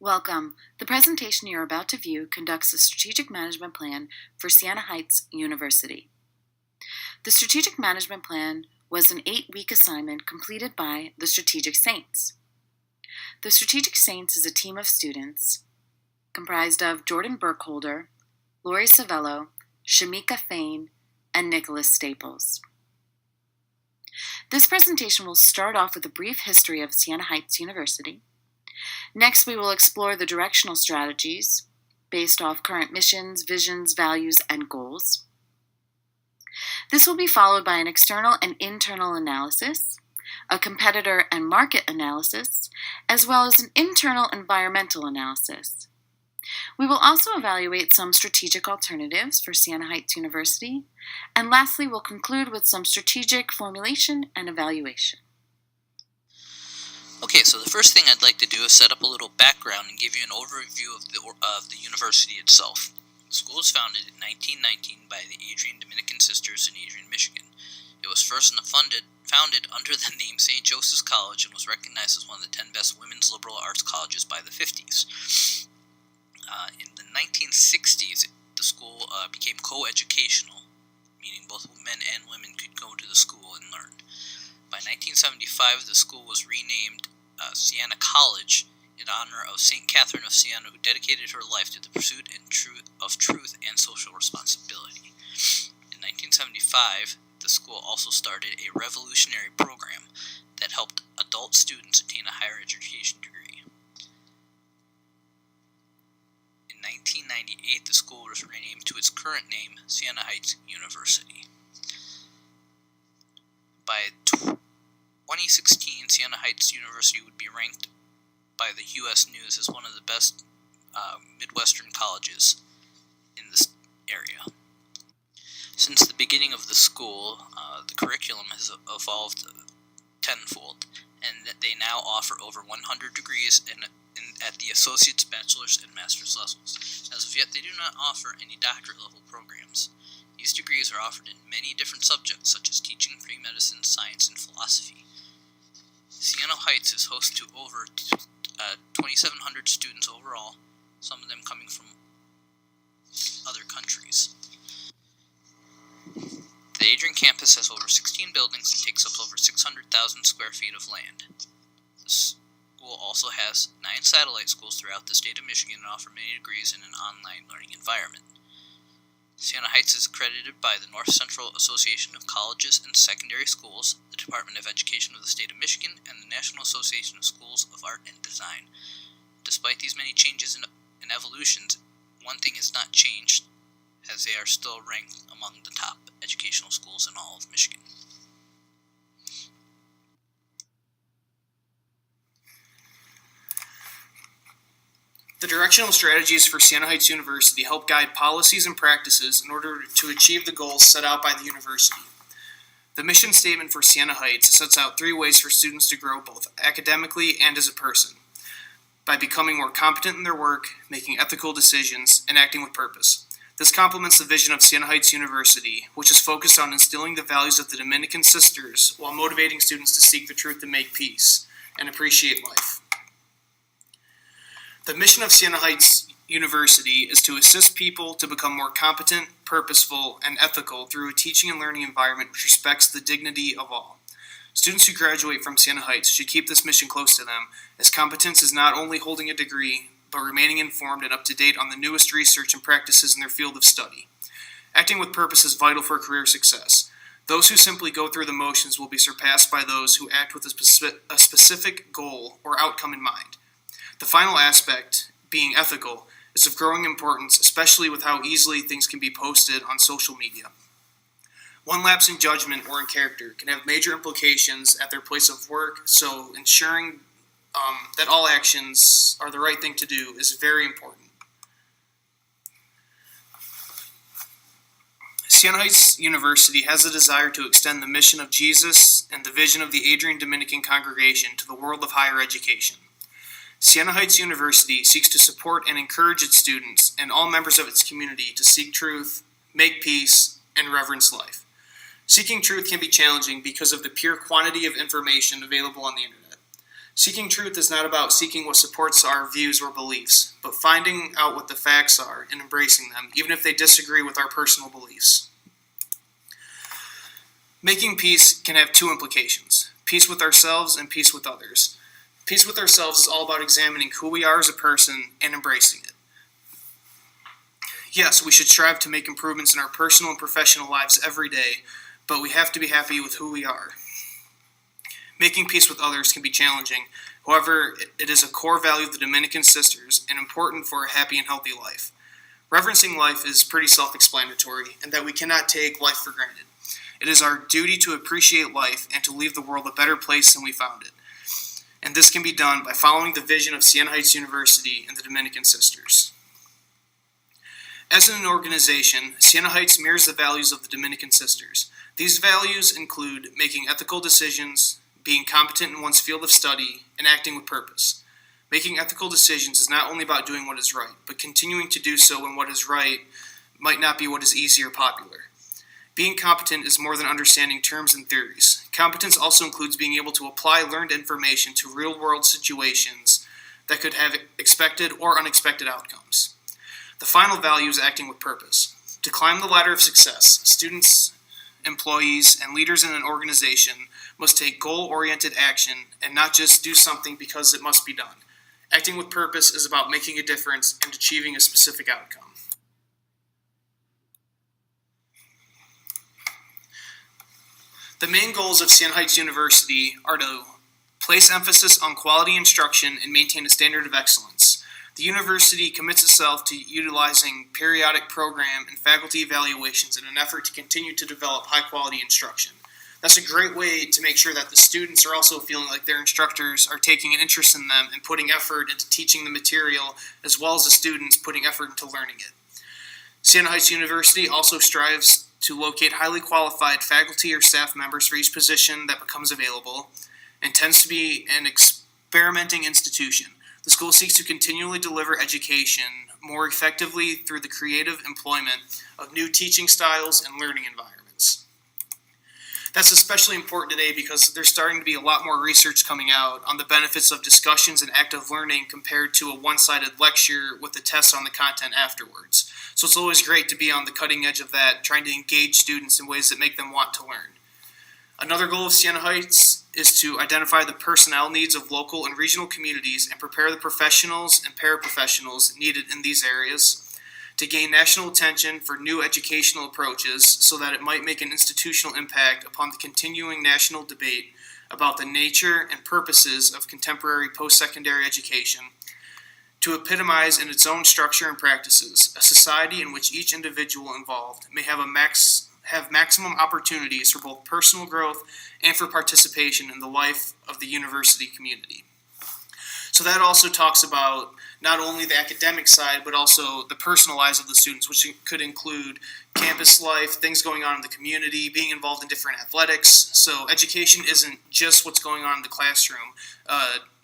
Welcome. The presentation you're about to view conducts a strategic management plan for Siena Heights University. The strategic management plan was an 8-week assignment completed by the Strategic Saints. The Strategic Saints is a team of students comprised of Jordan Burkholder, Lori Savello, Shamika Fain, and Nicholas Staples. This presentation will start off with a brief history of Siena Heights University. Next, we will explore the directional strategies based off current missions, visions, values, and goals. This will be followed by an external and internal analysis, a competitor and market analysis, as well as an internal environmental analysis. We will also evaluate some strategic alternatives for Siena Heights University, and lastly, we'll conclude with some strategic formulation and evaluation. Okay, so the first thing I'd like to do is set up a little background and give you an overview of the university itself. The school was founded in 1919 by the Adrian Dominican Sisters in Adrian, Michigan. It was first founded under the name St. Joseph's College and was recognized as one of the 10 best women's liberal arts colleges by the 50s. In the 1960s, the school became co-educational, meaning both men and women could go to the school and learn. By 1975, the school was renamed Siena College in honor of St. Catherine of Siena, who dedicated her life to the pursuit of truth and social responsibility. In 1975, the school also started a revolutionary program that helped adult students attain a higher education degree. In 1998, the school was renamed to its current name, Siena Heights University. By 2016, Siena Heights University would be ranked by the U.S. News as one of the best Midwestern colleges in this area. Since the beginning of the school, the curriculum has evolved tenfold, and they now offer over 100 degrees at the associate's, bachelor's, and master's levels. As of yet, they do not offer any doctorate level programs. These degrees are offered in many different subjects, such as teaching, pre-medicine, science, and philosophy. Siena Heights is host to over 2,700 students overall, some of them coming from other countries. The Adrian campus has over 16 buildings and takes up over 600,000 square feet of land. The school also has 9 satellite schools throughout the state of Michigan and offer many degrees in an online learning environment. Siena Heights is accredited by the North Central Association of Colleges and Secondary Schools, the Department of Education of the State of Michigan, and the National Association of Schools of Art and Design. Despite these many changes and evolutions, one thing has not changed, as they are still ranked among the top educational schools in all of Michigan. The directional strategies for Siena Heights University help guide policies and practices in order to achieve the goals set out by the university. The mission statement for Siena Heights sets out 3 ways for students to grow both academically and as a person: by becoming more competent in their work, making ethical decisions, and acting with purpose. This complements the vision of Siena Heights University, which is focused on instilling the values of the Dominican Sisters while motivating students to seek the truth and make peace and appreciate life. The mission of Siena Heights University is to assist people to become more competent, purposeful, and ethical through a teaching and learning environment which respects the dignity of all. Students who graduate from Siena Heights should keep this mission close to them, as competence is not only holding a degree, but remaining informed and up to date on the newest research and practices in their field of study. Acting with purpose is vital for career success. Those who simply go through the motions will be surpassed by those who act with a specific goal or outcome in mind. The final aspect, being ethical, is of growing importance, especially with how easily things can be posted on social media. One lapse in judgment or in character can have major implications at their place of work, so ensuring that all actions are the right thing to do is very important. Siena Heights University has a desire to extend the mission of Jesus and the vision of the Adrian Dominican congregation to the world of higher education. Siena Heights University seeks to support and encourage its students and all members of its community to seek truth, make peace, and reverence life. Seeking truth can be challenging because of the pure quantity of information available on the internet. Seeking truth is not about seeking what supports our views or beliefs, but finding out what the facts are and embracing them, even if they disagree with our personal beliefs. Making peace can have two implications: peace with ourselves and peace with others. Peace with ourselves is all about examining who we are as a person and embracing it. Yes, we should strive to make improvements in our personal and professional lives every day, but we have to be happy with who we are. Making peace with others can be challenging. However, it is a core value of the Dominican Sisters and important for a happy and healthy life. Reverencing life is pretty self-explanatory, and that we cannot take life for granted. It is our duty to appreciate life and to leave the world a better place than we found it. And this can be done by following the vision of Siena Heights University and the Dominican Sisters. As an organization, Siena Heights mirrors the values of the Dominican Sisters. These values include making ethical decisions, being competent in one's field of study, and acting with purpose. Making ethical decisions is not only about doing what is right, but continuing to do so when what is right might not be what is easy or popular. Being competent is more than understanding terms and theories. Competence also includes being able to apply learned information to real-world situations that could have expected or unexpected outcomes. The final value is acting with purpose. To climb the ladder of success, students, employees, and leaders in an organization must take goal-oriented action and not just do something because it must be done. Acting with purpose is about making a difference and achieving a specific outcome. The main goals of Siena Heights University are to place emphasis on quality instruction and maintain a standard of excellence. The university commits itself to utilizing periodic program and faculty evaluations in an effort to continue to develop high-quality instruction. That's a great way to make sure that the students are also feeling like their instructors are taking an interest in them and putting effort into teaching the material, as well as the students putting effort into learning it. Siena Heights University also strives to locate highly qualified faculty or staff members for each position that becomes available, and tends to be an experimenting institution. The school seeks to continually deliver education more effectively through the creative employment of new teaching styles and learning environments. That's especially important today because there's starting to be a lot more research coming out on the benefits of discussions and active learning compared to a one-sided lecture with a test on the content afterwards. So it's always great to be on the cutting edge of that, trying to engage students in ways that make them want to learn. Another goal of Siena Heights is to identify the personnel needs of local and regional communities and prepare the professionals and paraprofessionals needed in these areas, to gain national attention for new educational approaches so that it might make an institutional impact upon the continuing national debate about the nature and purposes of contemporary post-secondary education, to epitomize in its own structure and practices a society in which each individual involved may have maximum opportunities for both personal growth and for participation in the life of the university community. So that also talks about not only the academic side, but also the personal lives of the students, which could include campus life, things going on in the community, being involved in different athletics. So education isn't just what's going on in the classroom.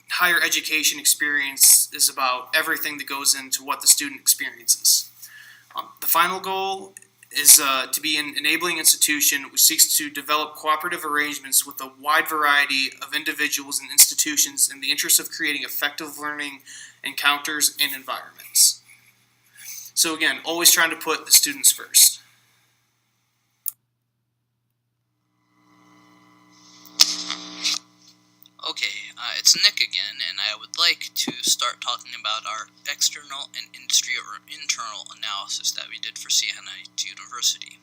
Higher education experience is about everything that goes into what the student experiences. The final goal is to be an enabling institution which seeks to develop cooperative arrangements with a wide variety of individuals and institutions in the interest of creating effective learning encounters and environments. So again, always trying to put the students first. Okay, it's Nick again, and I would like to start talking about our external and industry or internal analysis that we did for Siena Heights University.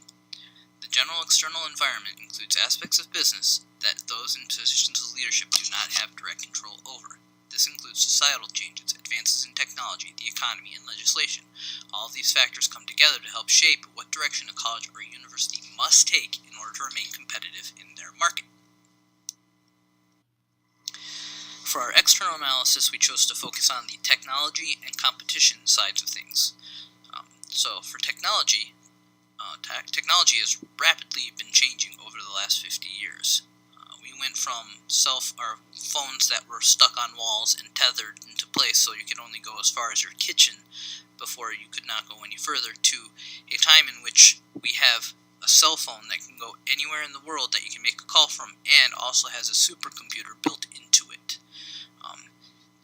The general external environment includes aspects of business that those in positions of leadership do not have direct control over. This includes societal changes, advances in technology, the economy, and legislation. All of these factors come together to help shape what direction a college or university must take in order to remain competitive in their market. For our external analysis, we chose to focus on the technology and competition sides of things. So for technology, technology has rapidly been changing over the last 50 years. We went from our phones that were stuck on walls and tethered into place so you could only go as far as your kitchen before you could not go any further, to a time in which we have a cell phone that can go anywhere in the world that you can make a call from and also has a supercomputer built into it.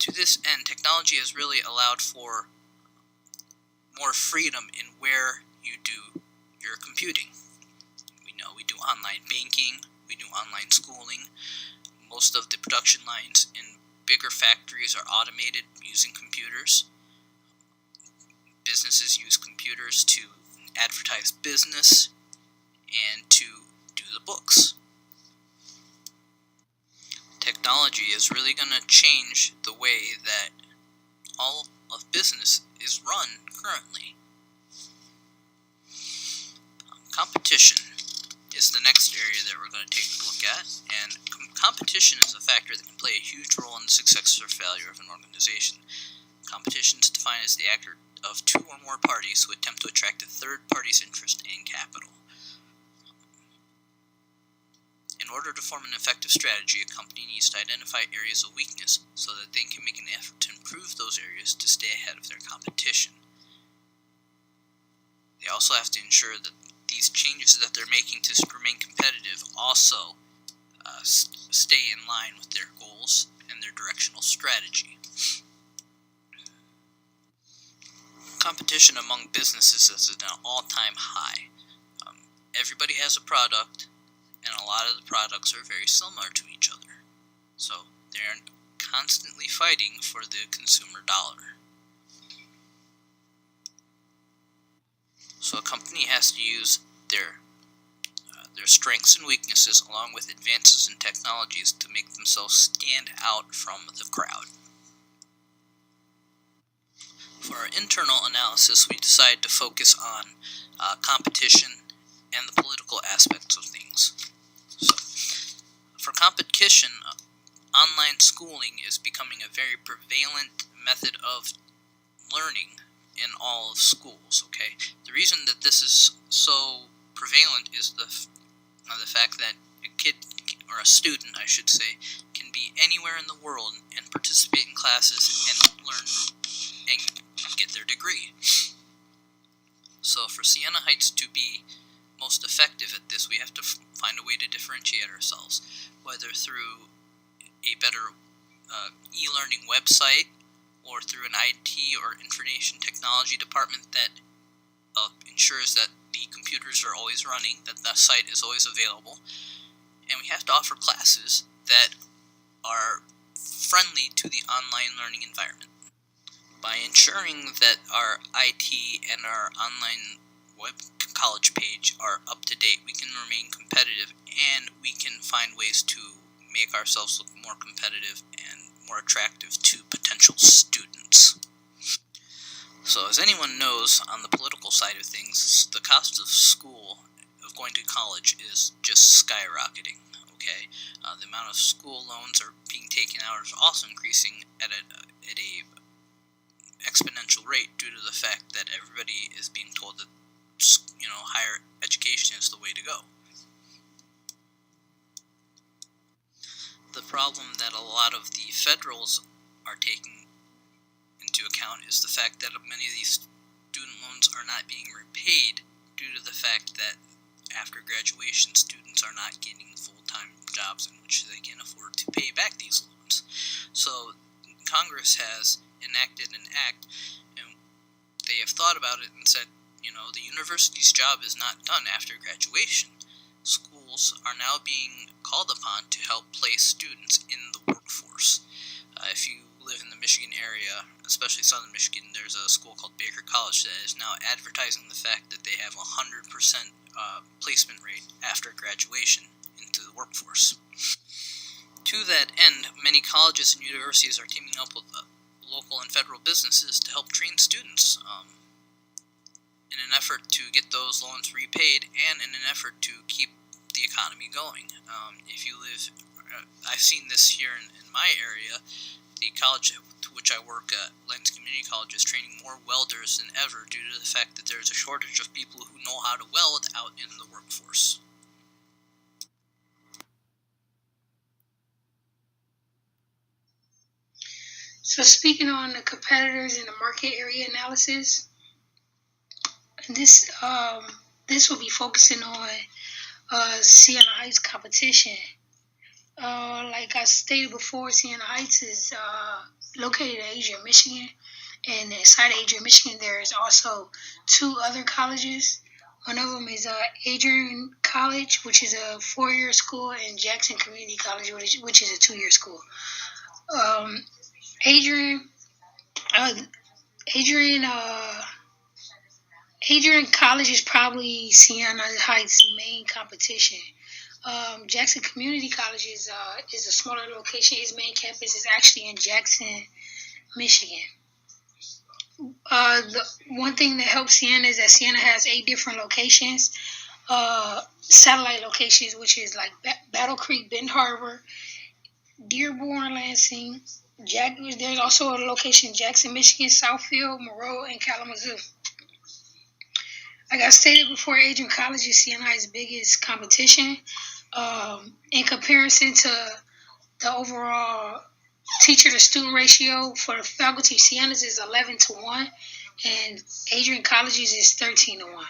To this end, technology has really allowed for more freedom in where you do your computing. We know we do online banking, we do online schooling. Most of the production lines in bigger factories are automated using computers. Businesses use computers to advertise business and to do the books. Technology is really going to change the way that all of business is run currently. Competition is the next area that we're going to take a look at, and competition is a factor that can play a huge role in the success or failure of an organization. Competition is defined as the act of two or more parties who attempt to attract a third party's interest and capital. In order to form an effective strategy, a company needs to identify areas of weakness so that they can make an effort to improve those areas to stay ahead of their competition. They also have to ensure that these changes that they're making to remain competitive also stay in line with their goals and their directional strategy. Competition among businesses is at an all-time high. Everybody has a product, and a lot of the products are very similar to each other. So they're constantly fighting for the consumer dollar. So a company has to use their strengths and weaknesses along with advances in technologies to make themselves stand out from the crowd. For our internal analysis, we decided to focus on competition and the political aspects of things. So, for competition, online schooling is becoming a very prevalent method of learning in all of schools. Okay, the reason that this is so prevalent is the fact that a kid, or a student, I should say, can be anywhere in the world and participate in classes and learn and get their degree. So for Siena Heights to be most effective at this, we have to find a way to differentiate ourselves, whether through a better e-learning website or through an IT or information technology department that ensures that the computers are always running, that the site is always available, and we have to offer classes that are friendly to the online learning environment. By ensuring that our IT and our online web college page are up to date, we can remain competitive, and we can find ways to make ourselves look more competitive and more attractive to potential students. So as anyone knows, on the political side of things, the cost of school, of going to college, is just skyrocketing. Okay, the amount of school loans are being taken out is also increasing at a exponential rate due to the fact that everybody is being told that higher education is the way to go. The problem that a lot of the federals are taking into account is the fact that many of these student loans are not being repaid due to the fact that after graduation, students are not getting full-time jobs in which they can afford to pay back these loans. So Congress has enacted an act, and they have thought about it and said, the university's job is not done after graduation. Schools are now being called upon to help place students in the workforce. If you live in the Michigan area, especially southern Michigan, there's a school called Baker College that is now advertising the fact that they have 100% placement rate after graduation into the workforce. To that end, many colleges and universities are teaming up with local and federal businesses to help train students in an effort to get those loans repaid and in an effort to keep the economy going. If you live, I've seen this here in my area. The college to which I work at, Lens Community College, is training more welders than ever due to the fact that there's a shortage of people who know how to weld out in the workforce. So speaking on the competitors in the market area analysis, this will be focusing on Siena Heights competition. Like I stated before, Siena Heights is located in Adrian, Michigan. And inside Adrian, Michigan, there is also two other colleges. One of them is Adrian College, which is a 4-year school, and Jackson Community College, which is a 2-year school. Adrian College is probably Siena Heights' main competition. Jackson Community College is a smaller location. Its main campus is actually in Jackson, Michigan. The one thing that helps Siena is that Siena has 8 different locations, satellite locations, which is like Battle Creek, Bend Harbor, Dearborn, Lansing. There's also a location in Jackson, Michigan, Southfield, Monroe, and Kalamazoo. Like I stated before, Adrian College is Siena's biggest competition. In comparison to the overall teacher-to-student ratio for the faculty, Siena's is 11-1, and Adrian College's is 13-1.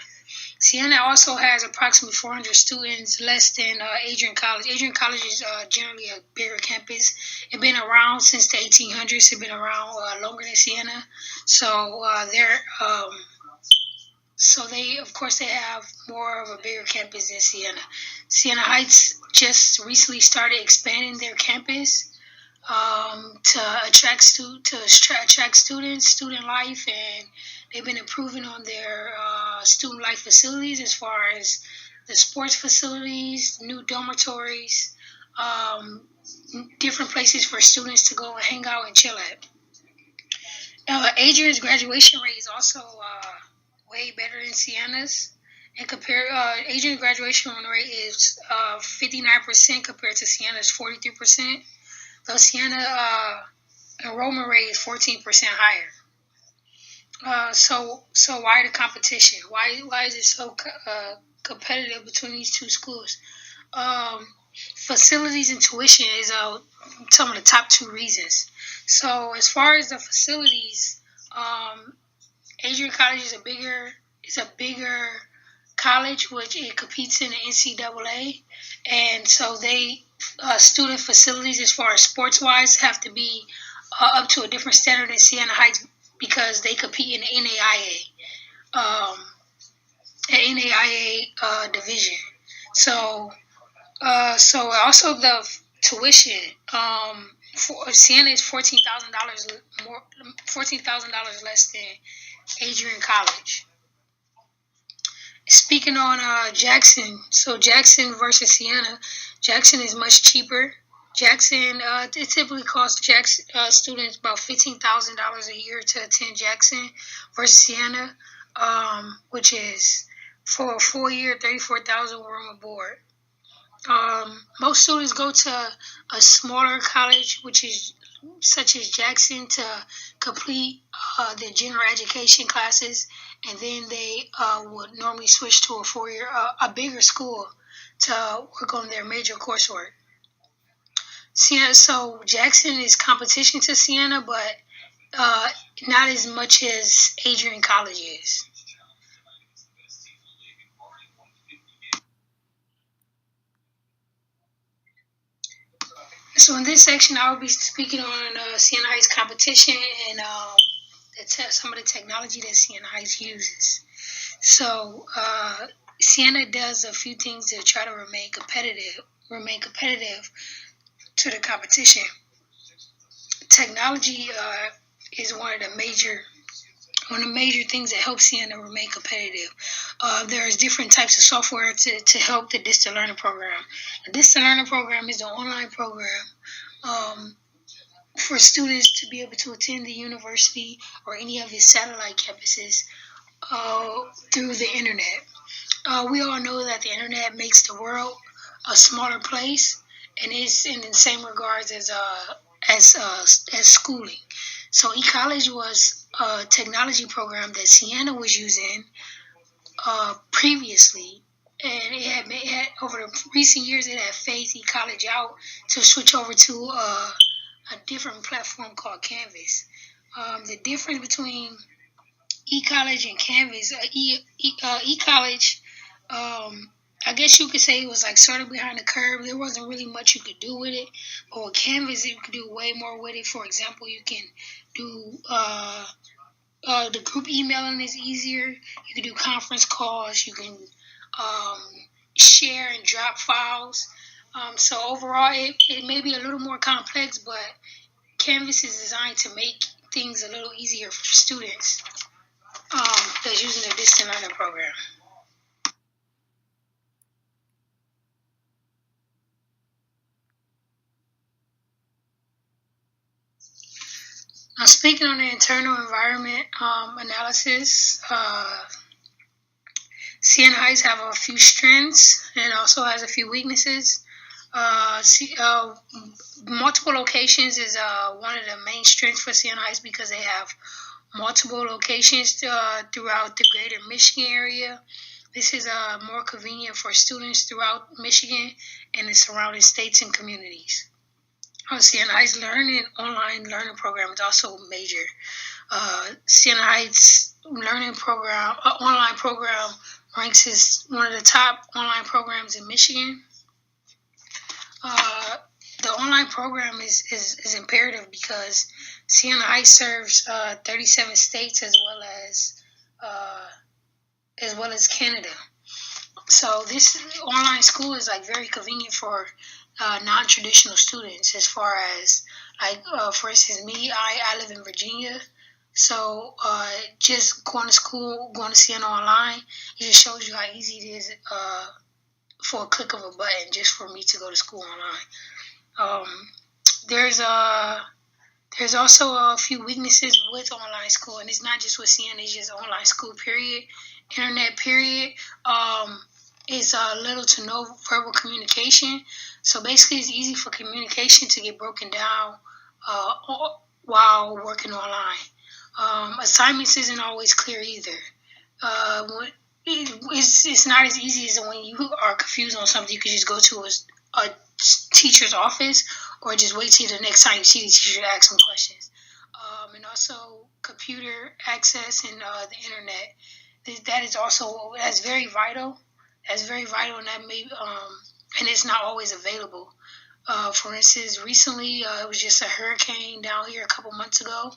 Siena also has approximately 400 students less than Adrian College. Adrian College is generally a bigger campus. It's been around since the 1800s. It's been around longer than Siena. So they have more of a bigger campus than Siena. Siena Heights just recently started expanding their campus to attract students, student life, and they've been improving on their student life facilities as far as the sports facilities, new dormitories, different places for students to go and hang out and chill at. Adrian's graduation rate is also way better than Siena's. And Adrian's graduation rate is 59% compared to Siena's 43%. Though Siena enrollment rate is 14% higher. So why the competition? Why is it so competitive between these two schools? Facilities and tuition is some of the top 2 reasons. So as far as the facilities, Adrian College is a bigger college, which it competes in the NCAA, and so student facilities as far as sports-wise have to be up to a different standard than Siena Heights because they compete in the NAIA division. So also the tuition. Siena is $14,000 less than Adrian College. Speaking on Jackson, so Jackson versus Siena, Jackson is much cheaper. Jackson, it typically costs students about $15,000 a year to attend Jackson versus Siena, which is for a 4-year, $34,000 room and board. Most students go to a smaller college, such as Jackson, to complete their general education classes, and then they would normally switch to a bigger school to work on their major coursework. So Jackson is competition to Siena, but not as much as Adrian College is. So in this section, I will be speaking on Siena Heights competition and some of the technology that Siena Heights uses. So Siena does a few things to try to remain competitive to the competition. Technology is one of the major things that helps Siena remain competitive. There's different types of software to help the Distant Learning Program. The Distant Learning Program is an online program for students to be able to attend the university or any of its satellite campuses through the internet. We all know that the internet makes the world a smaller place, and it's in the same regards as schooling. So eCollege was a technology program that Siena was using previously, and it had over the recent years it had phased eCollege out to switch over to a different platform called Canvas. The difference between eCollege and Canvas, eCollege I guess you could say it was like sort of behind the curve. There wasn't really much you could do with it. But with Canvas, you could do way more with it. For example, you can do the group emailing is easier. You can do conference calls. You can share and drop files. So overall, it may be a little more complex, but Canvas is designed to make things a little easier for students that's using a distant learning program. Now, speaking on the internal environment analysis, Siena Heights have a few strengths and also has a few weaknesses. Multiple locations is one of the main strengths for Siena Heights because they have multiple locations throughout the greater Michigan area. This is more convenient for students throughout Michigan and the surrounding states and communities. Siena Heights online learning program is also major. Siena Heights learning program, online program, ranks as one of the top online programs in Michigan. The online program is imperative because Siena Heights serves 37 states as well as Canada. So this online school is like very convenient for non-traditional students. As far as for instance, me, I live in Virginia. So just going to school, going to Siena online, it just shows you how easy it is for a click of a button just for me to go to school online. There's also a few weaknesses with online school, and it's not just with Siena, it's just online school, period. Internet, period. Is little to no verbal communication. So basically, it's easy for communication to get broken down while working online. Assignments isn't always clear either. It's not as easy as when you are confused on something, you could just go to a teacher's office or just wait till the next time you see the teacher to ask some questions. And also computer access and the internet. That's very vital. That's very vital, and that may and it's not always available. For instance, recently it was just a hurricane down here a couple months ago,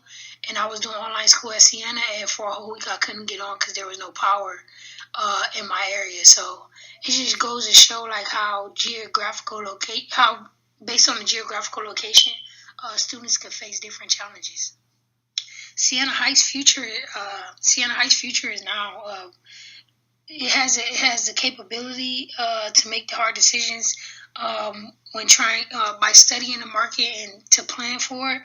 and I was doing online school at Siena, and for a whole week I couldn't get on because there was no power in my area. So it just goes to show like how based on the geographical location, students can face different challenges. Siena Heights' future is now. It has the capability to make the hard decisions when trying by studying the market and to plan for it.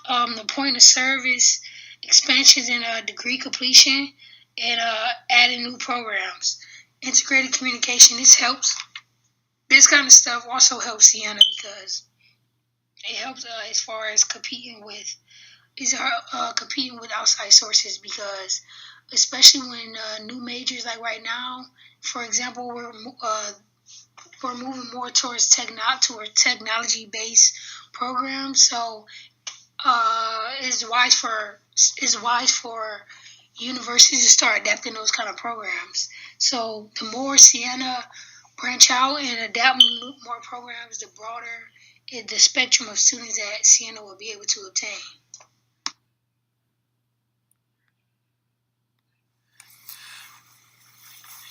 The point of service, expansions in degree completion, and adding new programs. Integrated communication. This kind of stuff also helps Siena because it helps as far as competing with outside sources, because especially when new majors, like right now, for example, we're moving more towards technology-based programs. So it's wise for universities to start adapting those kind of programs. So the more Siena branch out and adapt more programs, the broader the spectrum of students that Siena will be able to obtain.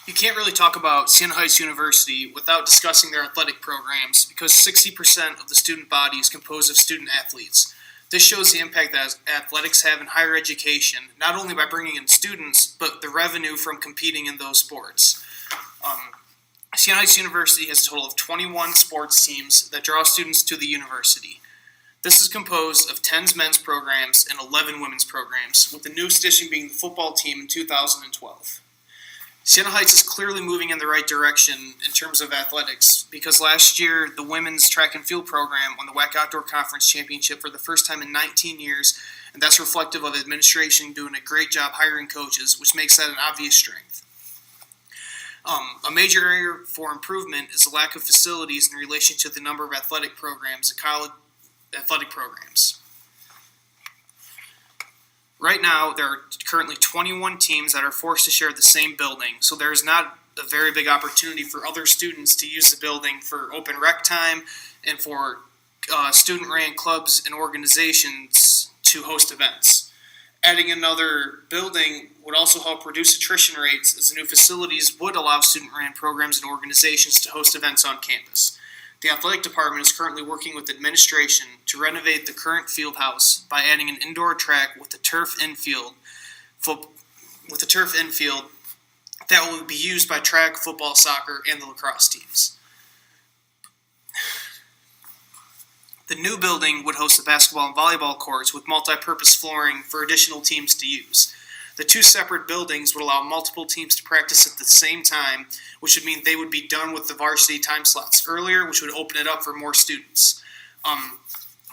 You can't really talk about Siena Heights University without discussing their athletic programs because 60% of the student body is composed of student athletes. This shows the impact that athletics have in higher education, not only by bringing in students, but the revenue from competing in those sports. Siena Heights University has a total of 21 sports teams that draw students to the university. This is composed of 10 men's programs and 11 women's programs, with the newest addition being the football team in 2012. Siena Heights is clearly moving in the right direction in terms of athletics because last year the women's track and field program won the WAC Outdoor Conference Championship for the first time in 19 years, and that's reflective of administration doing a great job hiring coaches, which makes that an obvious strength. A major area for improvement is the lack of facilities in relation to the number of athletic programs, college athletic programs. Right now, there are currently 21 teams that are forced to share the same building, so there is not a very big opportunity for other students to use the building for open rec time and for student-ran clubs and organizations to host events. Adding another building would also help reduce attrition rates, as the new facilities would allow student-ran programs and organizations to host events on campus. The athletic department is currently working with administration to renovate the current field house by adding an indoor track with a turf infield that will be used by track, football, soccer, and the lacrosse teams. The new building would host the basketball and volleyball courts with multi-purpose flooring for additional teams to use. The two separate buildings would allow multiple teams to practice at the same time, which would mean they would be done with the varsity time slots earlier, which would open it up for more students.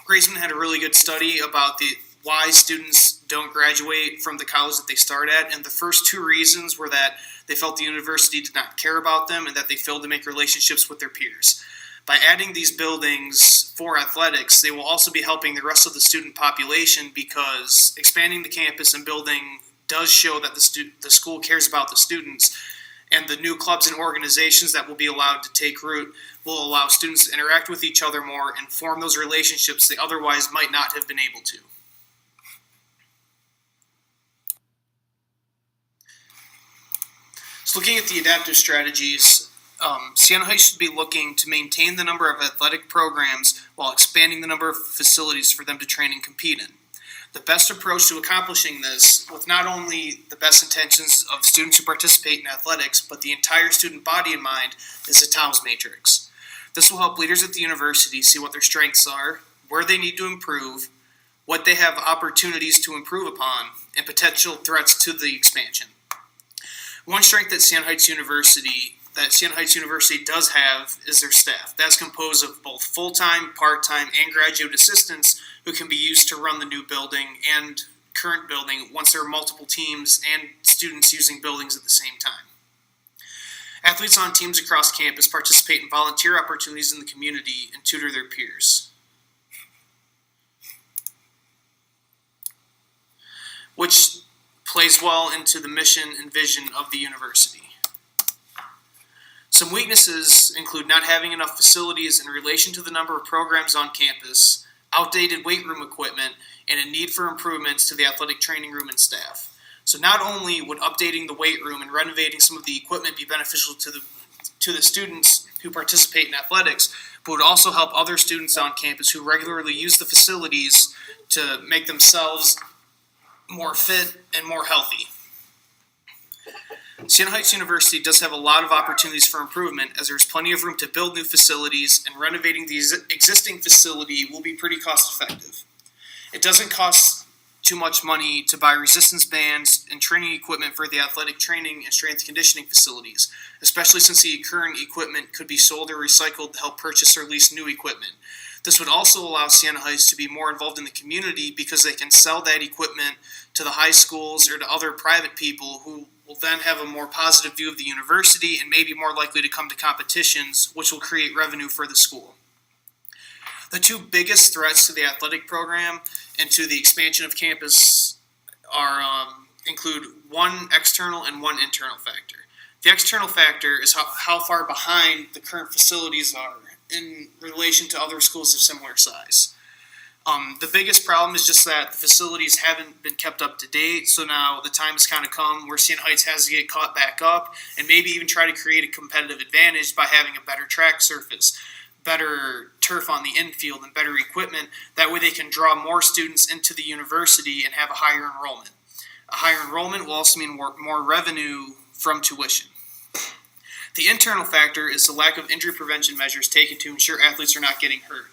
Graceman had a really good study about why students don't graduate from the college that they start at, and the first two reasons were that they felt the university did not care about them and that they failed to make relationships with their peers. By adding these buildings for athletics, they will also be helping the rest of the student population, because expanding the campus and building does show that the school cares about the students, and the new clubs and organizations that will be allowed to take root will allow students to interact with each other more and form those relationships they otherwise might not have been able to. So looking at the adaptive strategies, Siena Heights should be looking to maintain the number of athletic programs while expanding the number of facilities for them to train and compete in. The best approach to accomplishing this, with not only the best intentions of students who participate in athletics, but the entire student body in mind, is the TOWS matrix. This will help leaders at the university see what their strengths are, where they need to improve, what they have opportunities to improve upon, and potential threats to the expansion. One strength that Siena Heights University does have is their staff. That's composed of both full-time, part-time, and graduate assistants who can be used to run the new building and current building once there are multiple teams and students using buildings at the same time. Athletes on teams across campus participate in volunteer opportunities in the community and tutor their peers, which plays well into the mission and vision of the university. Some weaknesses include not having enough facilities in relation to the number of programs on campus, outdated weight room equipment, and a need for improvements to the athletic training room and staff. So not only would updating the weight room and renovating some of the equipment be beneficial to the students who participate in athletics, but would also help other students on campus who regularly use the facilities to make themselves more fit and more healthy. Siena Heights University does have a lot of opportunities for improvement, as there's plenty of room to build new facilities, and renovating the existing facility will be pretty cost effective. It doesn't cost too much money to buy resistance bands and training equipment for the athletic training and strength conditioning facilities, especially since the current equipment could be sold or recycled to help purchase or lease new equipment. This would also allow Siena Heights to be more involved in the community, because they can sell that equipment to the high schools or to other private people who will then have a more positive view of the university and may be more likely to come to competitions, which will create revenue for the school. The two biggest threats to the athletic program and to the expansion of campus include one external and one internal factor. The external factor is how far behind the current facilities are in relation to other schools of similar size. The biggest problem is just that the facilities haven't been kept up to date, so now the time has kind of come where Siena Heights has to get caught back up and maybe even try to create a competitive advantage by having a better track surface, better turf on the infield, and better equipment. That way they can draw more students into the university and have a higher enrollment. A higher enrollment will also mean more revenue from tuition. The internal factor is the lack of injury prevention measures taken to ensure athletes are not getting hurt.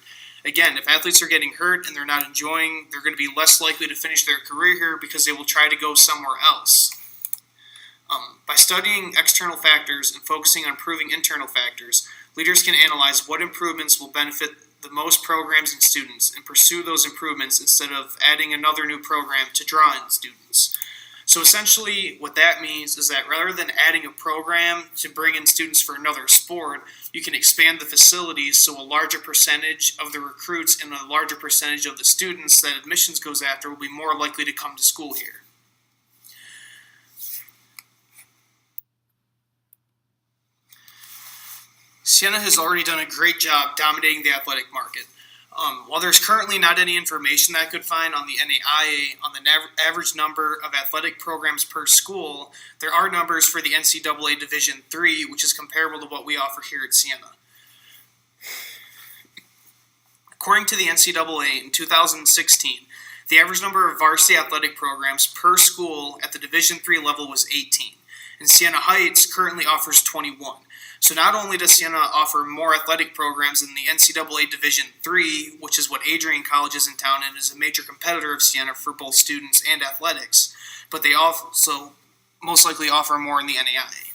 Again, if athletes are getting hurt and they're not enjoying, they're going to be less likely to finish their career here, because they will try to go somewhere else. By studying external factors and focusing on improving internal factors, leaders can analyze what improvements will benefit the most programs and students and pursue those improvements instead of adding another new program to draw in students. So essentially what that means is that rather than adding a program to bring in students for another sport, you can expand the facilities so a larger percentage of the recruits and a larger percentage of the students that admissions goes after will be more likely to come to school here. Siena has already done a great job dominating the athletic market. While there's currently not any information that I could find on the NAIA on the average number of athletic programs per school, there are numbers for the NCAA Division III, which is comparable to what we offer here at Siena. According to the NCAA in 2016, the average number of varsity athletic programs per school at the Division III level was 18, and Siena Heights currently offers 21. So not only does Siena offer more athletic programs than the NCAA Division III, which is what Adrian College is in town and is a major competitor of Siena for both students and athletics, but they also most likely offer more in the NAIA.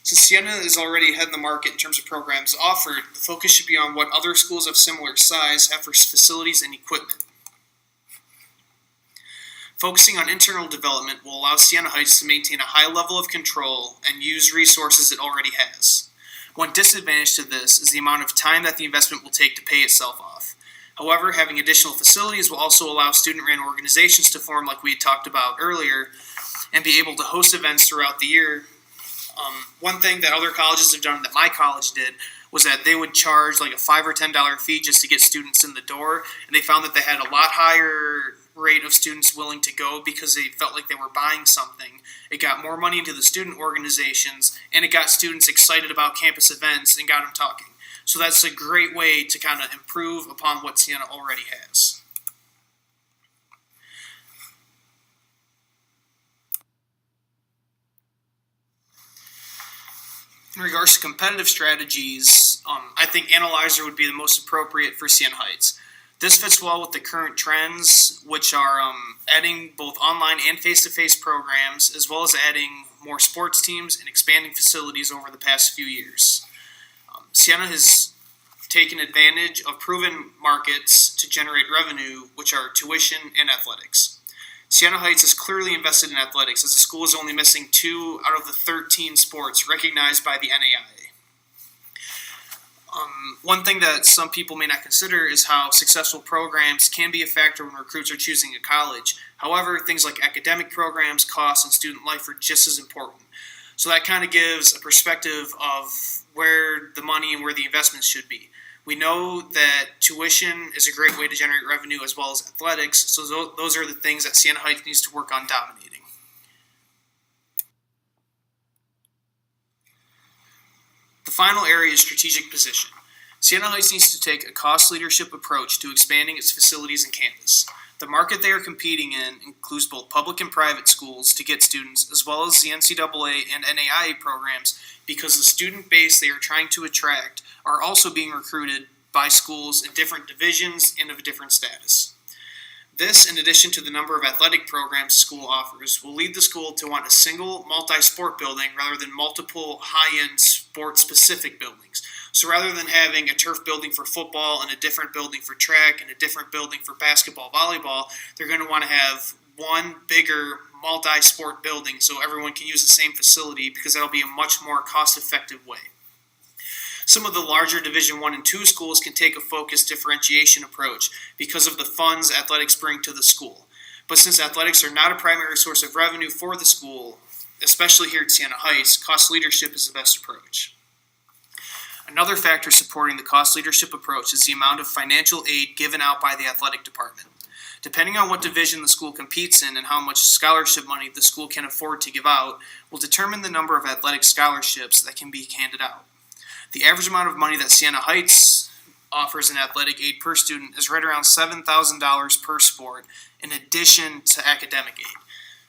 Since Siena is already ahead in the market in terms of programs offered, the focus should be on what other schools of similar size have for facilities and equipment. Focusing on internal development will allow Siena Heights to maintain a high level of control and use resources it already has. One disadvantage to this is the amount of time that the investment will take to pay itself off. However, having additional facilities will also allow student-run organizations to form like we had talked about earlier and be able to host events throughout the year. One thing that other colleges have done that my college did was that they would charge like a $5 or $10 fee just to get students in the door, and they found that they had a lot higher rate of students willing to go because they felt like they were buying something. It got more money into the student organizations, and it got students excited about campus events and got them talking. So that's a great way to kind of improve upon what Siena already has. In regards to competitive strategies, I think Analyzer would be the most appropriate for Siena Heights. This fits well with the current trends, which are adding both online and face-to-face programs, as well as adding more sports teams and expanding facilities over the past few years. Siena has taken advantage of proven markets to generate revenue, which are tuition and athletics. Siena Heights has clearly invested in athletics, as the school is only missing 2 out of the 13 sports recognized by the NAIA. One thing that some people may not consider is how successful programs can be a factor when recruits are choosing a college. However, things like academic programs, costs, and student life are just as important. So that kind of gives a perspective of where the money and where the investments should be. We know that tuition is a great way to generate revenue as well as athletics, so those are the things that Siena Heights needs to work on dominating. The final area is strategic position. Siena Heights needs to take a cost leadership approach to expanding its facilities and campus. The market they are competing in includes both public and private schools to get students, as well as the NCAA and NAIA programs, because the student base they are trying to attract are also being recruited by schools in different divisions and of a different status. This, in addition to the number of athletic programs the school offers, will lead the school to want a single multi-sport building rather than multiple high-end sport-specific buildings. So rather than having a turf building for football and a different building for track and a different building for basketball, volleyball, they're going to want to have one bigger multi-sport building so everyone can use the same facility, because that'll be a much more cost-effective way. Some of the larger Division I and II schools can take a focused differentiation approach because of the funds athletics bring to the school. But since athletics are not a primary source of revenue for the school, especially here at Siena Heights, cost leadership is the best approach. Another factor supporting the cost leadership approach is the amount of financial aid given out by the athletic department. Depending on what division the school competes in and how much scholarship money the school can afford to give out, will determine the number of athletic scholarships that can be handed out. The average amount of money that Siena Heights offers in athletic aid per student is right around $7,000 per sport, in addition to academic aid.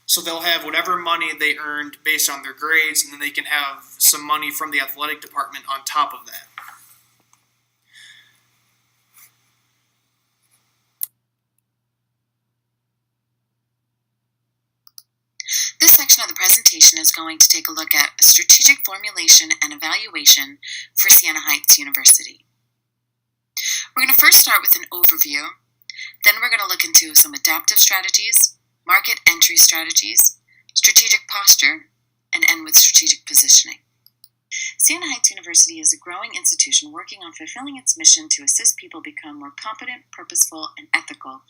So they'll have whatever money they earned based on their grades, and then they can have some money from the athletic department on top of that. This section of the presentation is going to take a look at strategic formulation and evaluation for Siena Heights University. We're going to first start with an overview, then we're going to look into some adaptive strategies, market entry strategies, strategic posture, and end with strategic positioning. Siena Heights University is a growing institution working on fulfilling its mission to assist people become more competent, purposeful, and ethical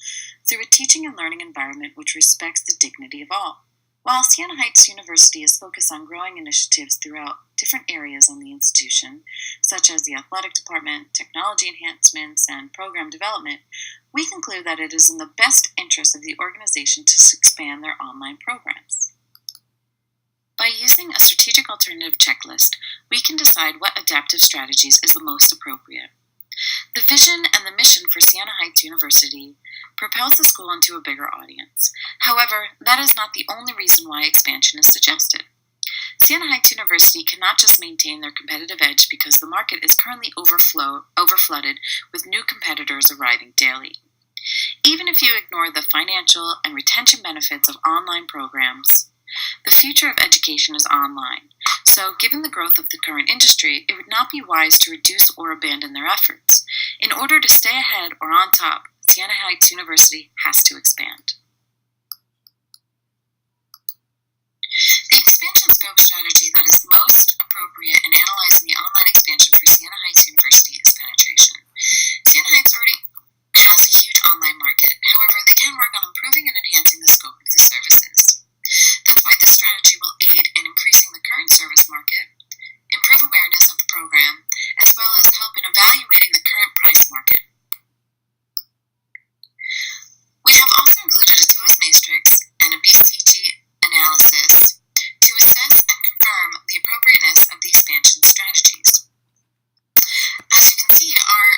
through a teaching and learning environment which respects the dignity of all. While Siena Heights University is focused on growing initiatives throughout different areas on the institution, such as the athletic department, technology enhancements, and program development, we conclude that it is in the best interest of the organization to expand their online programs. By using a strategic alternative checklist, we can decide what adaptive strategies is the most appropriate. The vision and the mission for Siena Heights University propels the school into a bigger audience. However, that is not the only reason why expansion is suggested. Siena Heights University cannot just maintain their competitive edge because the market is currently overflooded with new competitors arriving daily. Even if you ignore the financial and retention benefits of online programs, the future of education is online. So, given the growth of the current industry, it would not be wise to reduce or abandon their efforts. In order to stay ahead or on top, Siena Heights University has to expand. The expansion scope strategy that is most appropriate in analyzing the online expansion for Siena Heights University is penetration. Siena Heights already has a huge online market. However, they can work on improving and enhancing the scope of the services. That's why this strategy will aid in increasing the current service market, improve awareness of the program, as well as help in evaluating the current price market. We have also included a TOEIC matrix and a BCG analysis to assess and confirm the appropriateness of the expansion strategies. As you can see, our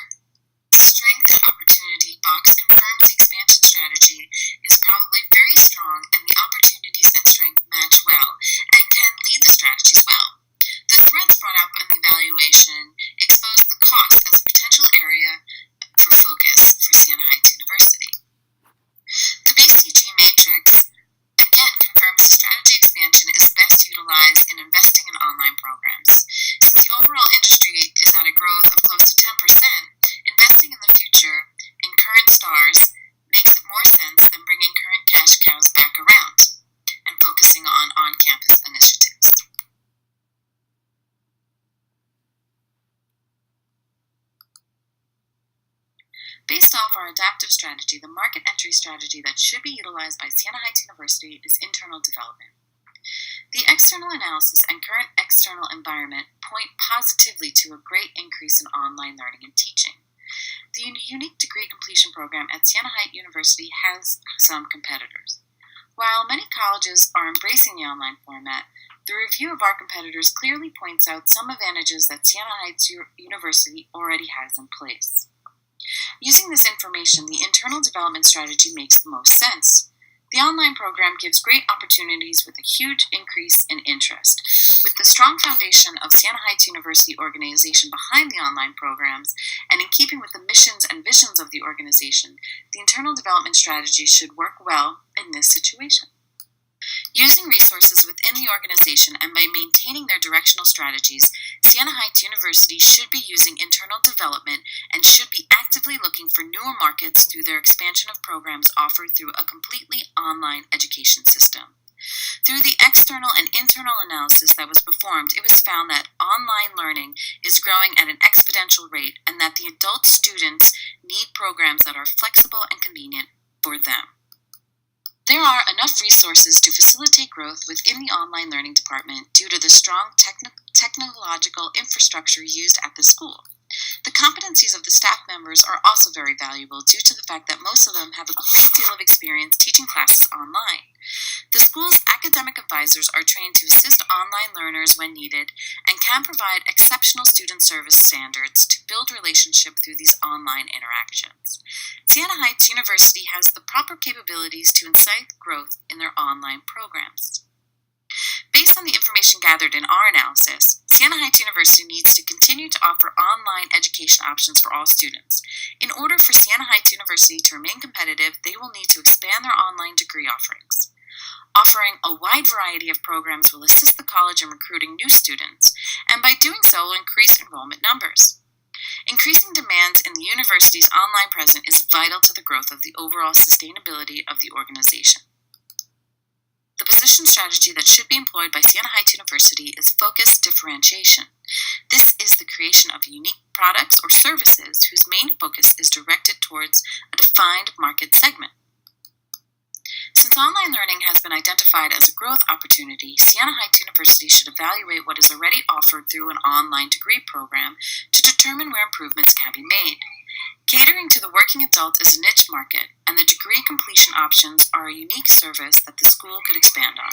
strength and opportunity box confirms the expansion strategy is probably very strong and the opportunities and strength match well and can lead the strategies well. The threats brought up in the evaluation expose the cost as a potential area for focus for Siena Heights University. The BCG matrix again confirms the strategy expansion is best utilized in investing in online programs. Since the overall industry is at a growth of close to 10%, investing in the future in current stars makes it more sense than bringing current cash cows back around and focusing on on-campus initiatives. Based off our adaptive strategy, the market entry strategy that should be utilized by Siena Heights University is internal development. The external analysis and current external environment point positively to a great increase in online learning and teaching. The unique degree completion program at Siena Heights University has some competitors. While many colleges are embracing the online format, the review of our competitors clearly points out some advantages that Siena Heights University already has in place. Using this information, the internal development strategy makes the most sense. The online program gives great opportunities with a huge increase in interest. With the strong foundation of Siena Heights University organization behind the online programs, and in keeping with the missions and visions of the organization, the internal development strategy should work well in this situation. Using resources within the organization and by maintaining their directional strategies, Siena Heights University should be using internal development and should be actively looking for newer markets through their expansion of programs offered through a completely online education system. Through the external and internal analysis that was performed, it was found that online learning is growing at an exponential rate and that the adult students need programs that are flexible and convenient for them. There are enough resources to facilitate growth within the online learning department due to the strong technological infrastructure used at the school. The competencies of the staff members are also very valuable due to the fact that most of them have a great deal of experience teaching classes online. The school's academic advisors are trained to assist online learners when needed and can provide exceptional student service standards to build relationship through these online interactions. Siena Heights University has the proper capabilities to incite growth in their online programs. Based on the information gathered in our analysis, Siena Heights University needs to continue to offer online education options for all students. In order for Siena Heights University to remain competitive, they will need to expand their online degree offerings. Offering a wide variety of programs will assist the college in recruiting new students, and by doing so will increase enrollment numbers. Increasing demands in the university's online presence is vital to the growth of the overall sustainability of the organization. The position strategy that should be employed by Siena Heights University is focused differentiation. This is the creation of unique products or services whose main focus is directed towards a defined market segment. Since online learning has been identified as a growth opportunity, Siena Heights University should evaluate what is already offered through an online degree program to determine where improvements can be made. Catering to the working adult is a niche market, and the degree completion options are a unique service that the school could expand on.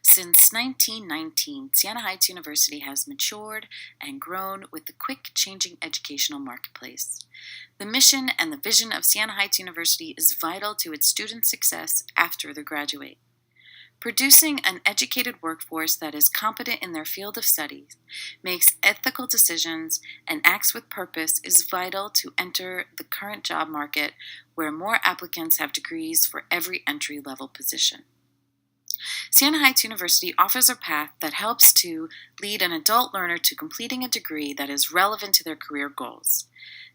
Since 1919, Siena Heights University has matured and grown with the quick-changing educational marketplace. The mission and the vision of Siena Heights University is vital to its students' success after they graduate. Producing an educated workforce that is competent in their field of studies, makes ethical decisions, and acts with purpose is vital to enter the current job market where more applicants have degrees for every entry-level position. Siena Heights University offers a path that helps to lead an adult learner to completing a degree that is relevant to their career goals.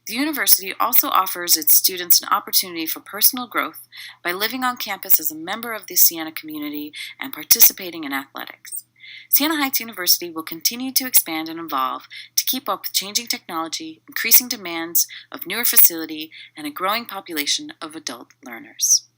The university also offers its students an opportunity for personal growth by living on campus as a member of the Siena community and participating in athletics. Siena Heights University will continue to expand and evolve to keep up with changing technology, increasing demands of newer facility, and a growing population of adult learners.